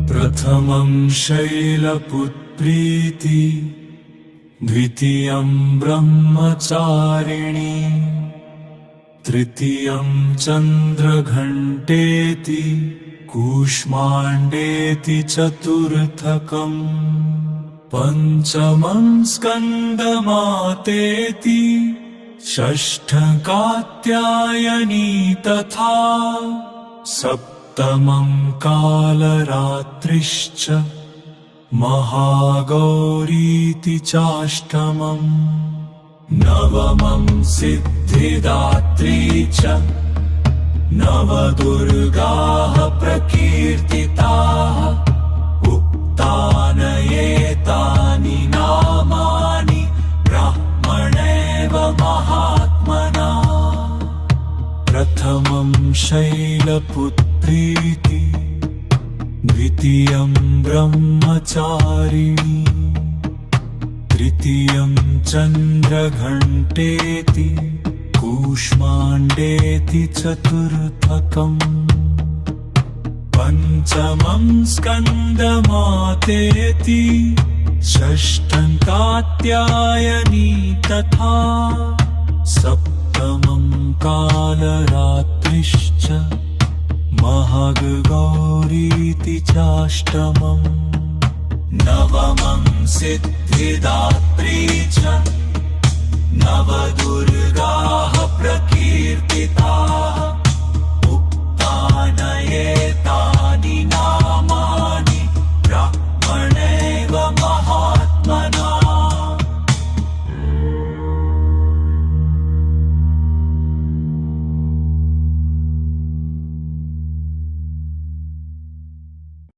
प्रथमं शैलपुत्रीति, द्वितीयं ब्रह्मचारिणी, तृतीयं चन्द्रघण्टेति, कूष्माण्डेति चतुर्थकम्, पंचमं स्कन्दमातेति, षष्ठं कात्यायनी तथा, सप्तमं कालरात्रिश्च, महागौरीति चाष्टमम्, नवमं सिद्धिदात्री च, नवदुर्गाः प्रकीर्तिताः, उक्तानयेतानि नामानि ब्रह्मणैव महात्मना। प्रथमं शैलपुत्रीति, द्वितीयं ब्रह्मचारिणी, तृतीयं चन्द्रघण्टेति, कूष्माण्डेति चतुर्थकम्, पंचमं स्कन्दमातेति, षष्ठं कात्यायनी तथा, सप्तमं कालरात्रिश्च, महागौरीति चाष्टमम्, नवमं सिद्धिदात्री च, नवदुर्गा